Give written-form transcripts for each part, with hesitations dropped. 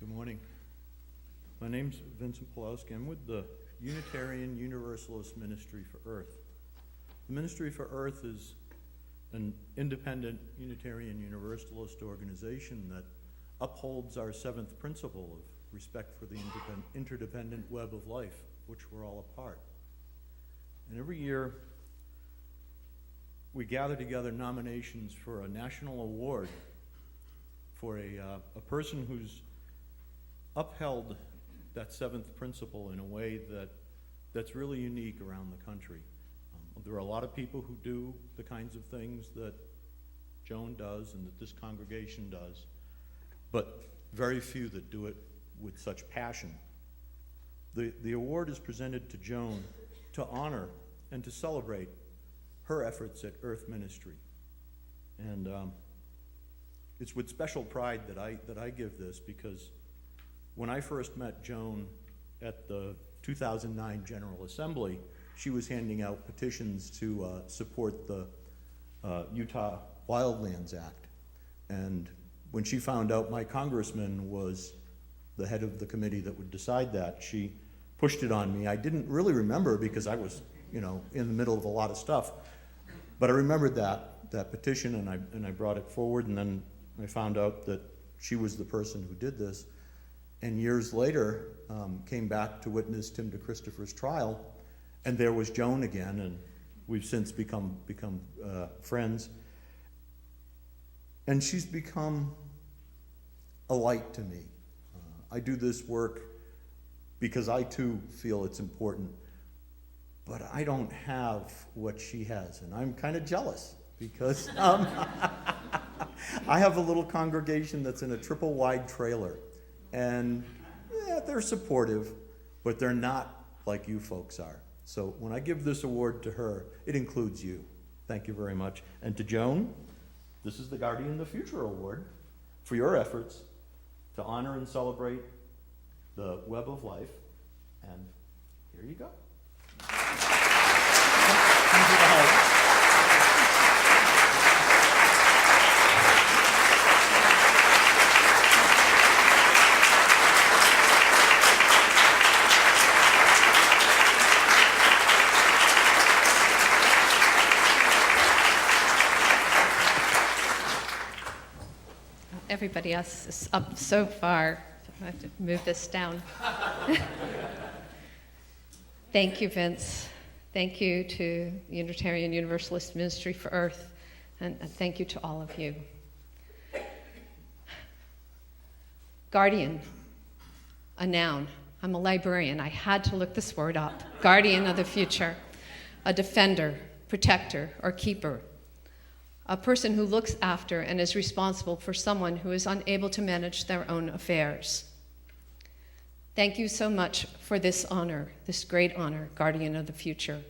Good morning. My name's Vincent Pulowski. I'm with the Unitarian Universalist Ministry for Earth. The Ministry for Earth is an independent Unitarian Universalist organization that upholds our seventh principle of respect for the interdependent web of life, which we're all a part. And every year, we gather together nominations for a national award for a person who's upheld that seventh principle in a way that's really unique around the country. There are a lot of people who do the kinds of things that Joan does and that this congregation does, but very few that do it with such passion. The award is presented to Joan to honor and to celebrate her efforts at Earth Ministry. And it's with special pride that I give this, because when I first met Joan at the 2009 General Assembly, she was handing out petitions to support the Utah Wildlands Act. And when she found out my congressman was the head of the committee that would decide that, she pushed it on me. I didn't really remember because I was, in the middle of a lot of stuff. But I remembered that petition, and I brought it forward, and then I found out that she was the person who did this. And years later, came back to witness Tim DeChristopher's trial, and there was Joan again, and we've since become friends. And she's become a light to me. I do this work because I too feel it's important, but I don't have what she has, and I'm kind of jealous because I have a little congregation that's in a triple wide trailer, and they're supportive, but they're not like you folks are. So when I give this award to her, it includes you. Thank you very much. And to Joan, this is the Guardian of the Future Award for your efforts to honor and celebrate the web of life. And here you go. Thank you for help. Everybody else is up so far. I have to move this down. Thank you, Vince. Thank you to the Unitarian Universalist Ministry for Earth, and thank you to all of you. Guardian, a noun. I'm a librarian. I had to look this word up. Guardian of the future, a defender, protector, or keeper. A person who looks after and is responsible for someone who is unable to manage their own affairs. Thank you so much for this honor, this great honor, Guardian of the Future.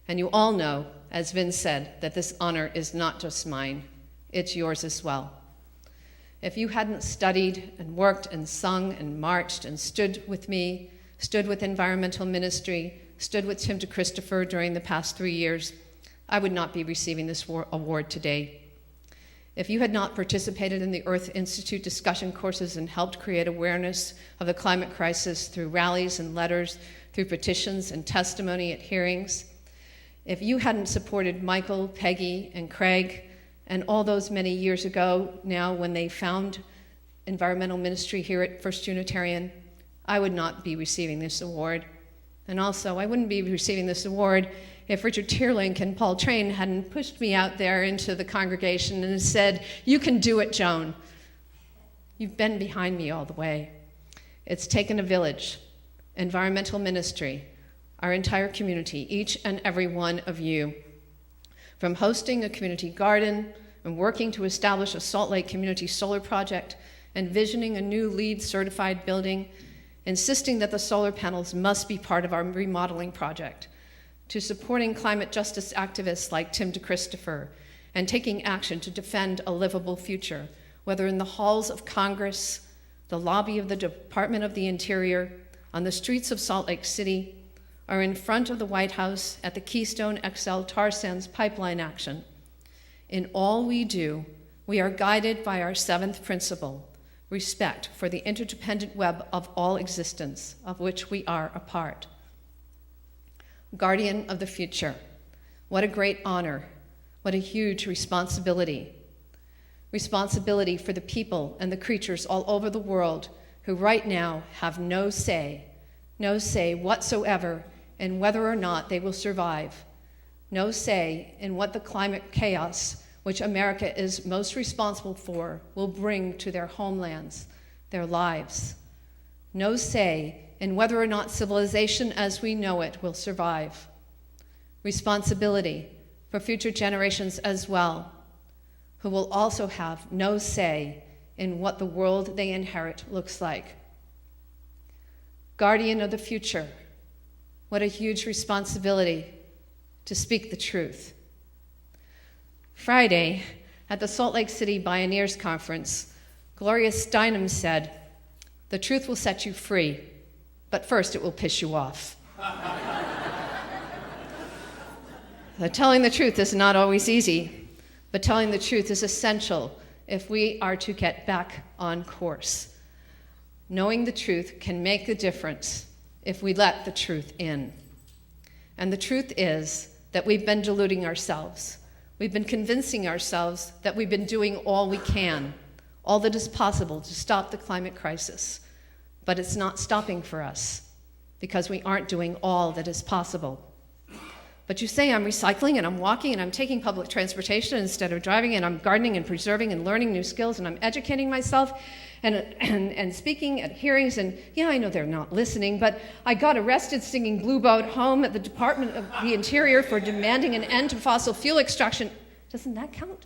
And you all know, as Vin said, that this honor is not just mine, it's yours as well. If you hadn't studied and worked and sung and marched and stood with me, stood with environmental ministry, stood with Tim DeChristopher during the past 3 years, I would not be receiving this award today. If you had not participated in the Earth Institute discussion courses and helped create awareness of the climate crisis through rallies and letters, through petitions and testimony at hearings, if you hadn't supported Michael, Peggy, and Craig, and all those many years ago now when they found environmental ministry here at First Unitarian, I would not be receiving this award. And also, I wouldn't be receiving this award if Richard Tierlink and Paul Train hadn't pushed me out there into the congregation and said, "You can do it, Joan. You've been behind me all the way." It's taken a village, environmental ministry, our entire community, each and every one of you. From hosting a community garden and working to establish a Salt Lake Community Solar Project, envisioning a new LEED certified building, insisting that the solar panels must be part of our remodeling project, to supporting climate justice activists like Tim DeChristopher, and taking action to defend a livable future, whether in the halls of Congress, the lobby of the Department of the Interior, on the streets of Salt Lake City, or in front of the White House at the Keystone XL tar sands pipeline action. In all we do, we are guided by our seventh principle, respect for the interdependent web of all existence, of which we are a part. Guardian of the future. What a great honor. What a huge responsibility. Responsibility for the people and the creatures all over the world who right now have no say whatsoever in whether or not they will survive. No say in what the climate chaos, which America is most responsible for, will bring to their homelands, their lives. No say in whether or not civilization as we know it will survive. Responsibility for future generations as well, who will also have no say in what the world they inherit looks like. Guardian of the future. What a huge responsibility to speak the truth. Friday, at the Salt Lake City Pioneers Conference, Gloria Steinem said, "The truth will set you free, but first it will piss you off." Telling the truth is not always easy, but telling the truth is essential if we are to get back on course. Knowing the truth can make the difference if we let the truth in. And the truth is that we've been deluding ourselves. We've been convincing ourselves that we've been doing all we can, all that is possible to stop the climate crisis. But it's not stopping for us because we aren't doing all that is possible. But you say, I'm recycling and I'm walking and I'm taking public transportation instead of driving, and I'm gardening and preserving and learning new skills, and I'm educating myself and speaking at hearings, and yeah, I know they're not listening, but I got arrested singing Blue Boat Home at the Department of the Interior for demanding an end to fossil fuel extraction. Doesn't that count?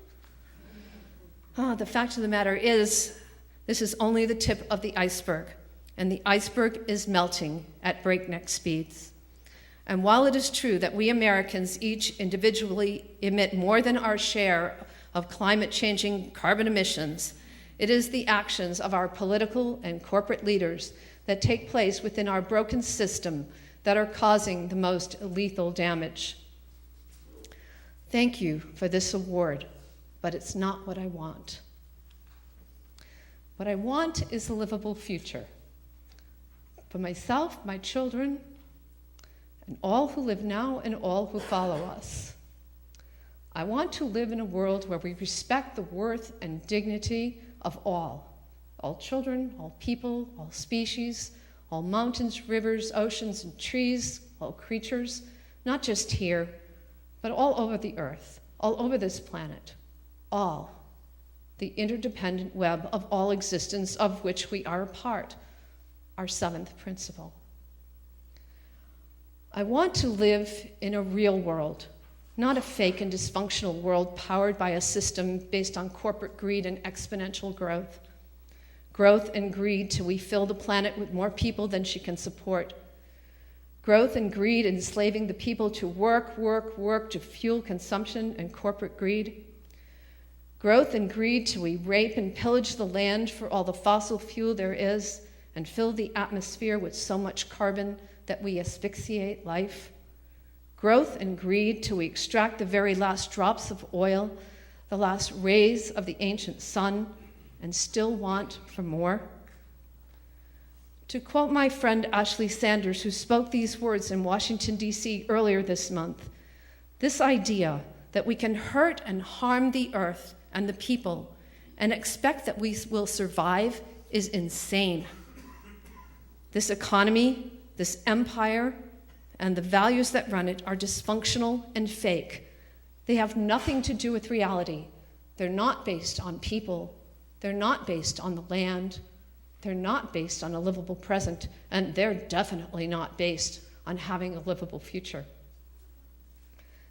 The fact of the matter is, this is only the tip of the iceberg, and the iceberg is melting at breakneck speeds. And while it is true that we Americans each individually emit more than our share of climate-changing carbon emissions, it is the actions of our political and corporate leaders that take place within our broken system that are causing the most lethal damage. Thank you for this award, but it's not what I want. What I want is a livable future for myself, my children, and all who live now and all who follow us. I want to live in a world where we respect the worth and dignity of all children, all people, all species, all mountains, rivers, oceans, and trees, all creatures, not just here, but all over the earth, all over this planet, all, the interdependent web of all existence of which we are a part, our seventh principle. I want to live in a real world, not a fake and dysfunctional world powered by a system based on corporate greed and exponential growth. Growth and greed till we fill the planet with more people than she can support. Growth and greed enslaving the people to work to fuel consumption and corporate greed. Growth and greed till we rape and pillage the land for all the fossil fuel there is and fill the atmosphere with so much carbon that we asphyxiate life. Growth and greed till we extract the very last drops of oil, the last rays of the ancient sun, and still want for more. To quote my friend Ashley Sanders, who spoke these words in Washington, D.C. earlier this month, this idea that we can hurt and harm the earth and the people and expect that we will survive is insane. This economy, this empire, and the values that run it are dysfunctional and fake. They have nothing to do with reality. They're not based on people. They're not based on the land. They're not based on a livable present, and they're definitely not based on having a livable future.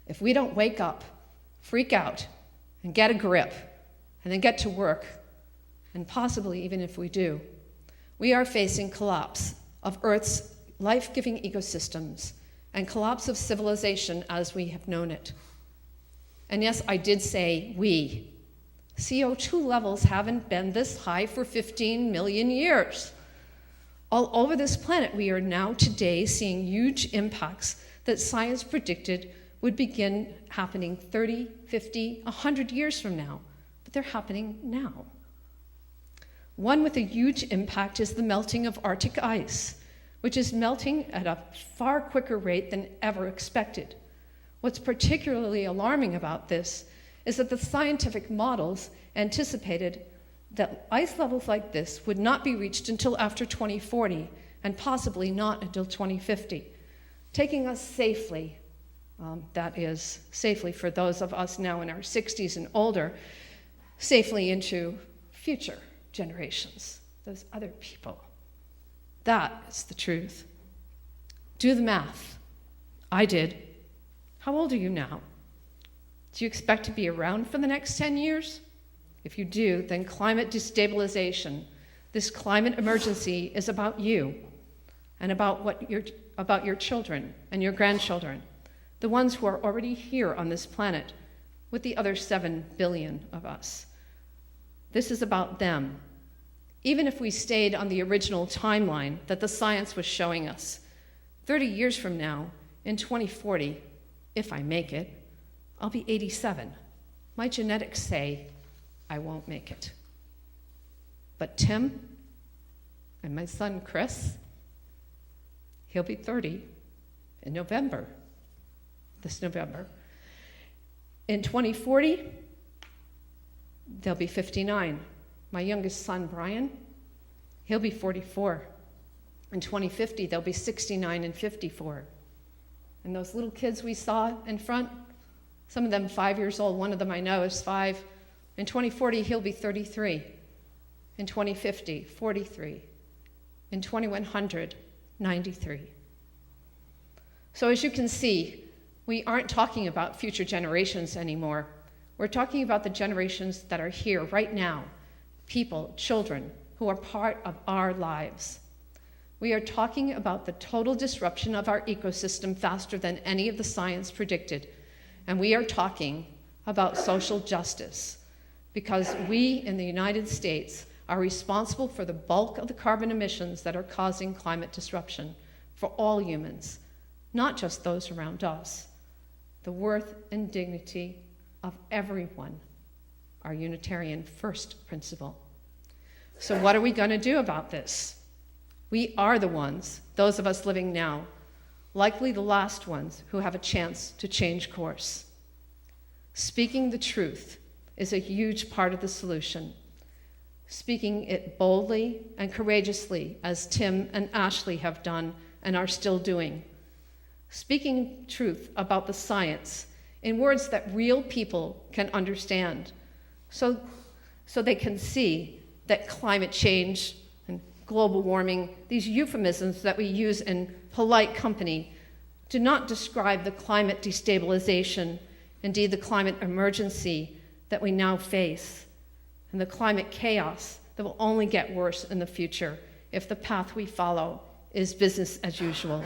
If we don't wake up, freak out, and get a grip, and then get to work, and possibly even if we do, we are facing collapse of Earth's life-giving ecosystems and collapse of civilization as we have known it. And yes, I did say we. CO2 levels haven't been this high for 15 million years. All over this planet, we are now today seeing huge impacts that science predicted would begin happening 30, 50, 100 years from now, but they're happening now. One with a huge impact is the melting of Arctic ice, which is melting at a far quicker rate than ever expected. What's particularly alarming about this is that the scientific models anticipated that ice levels like this would not be reached until after 2040, and possibly not until 2050, taking us safely, that is, safely for those of us now in our 60s and older, safely into future generations, those other people. That is the truth. Do the math. I did. How old are you now? Do you expect to be around for the next 10 years? If you do, then climate destabilization, this climate emergency, is about you and about your children and your grandchildren, the ones who are already here on this planet with the other 7 billion of us. This is about them. Even if we stayed on the original timeline that the science was showing us, 30 years from now, in 2040, if I make it, I'll be 87. My genetics say I won't make it. But Tim and my son Chris, he'll be 30 in November, this November. In 2040, they'll be 59. My youngest son, Brian, he'll be 44. In 2050, they'll be 69 and 54. And those little kids we saw in front, some of them 5 years old, one of them I know is 5. In 2040, he'll be 33. In 2050, 43. In 2100, 93. So as you can see, we aren't talking about future generations anymore. We're talking about the generations that are here right now, people, children, who are part of our lives. We are talking about the total disruption of our ecosystem faster than any of the science predicted. And we are talking about social justice, because we in the United States are responsible for the bulk of the carbon emissions that are causing climate disruption for all humans, not just those around us. The worth and dignity of everyone, our Unitarian first principle. So what are we going to do about this? We are the ones, those of us living now, likely the last ones who have a chance to change course. Speaking the truth is a huge part of the solution. Speaking it boldly and courageously, as Tim and Ashley have done and are still doing. Speaking truth about the science in words that real people can understand, so they can see that climate change and global warming, these euphemisms that we use in polite company, do not describe the climate destabilization, indeed the climate emergency that we now face, and the climate chaos that will only get worse in the future if the path we follow is business as usual.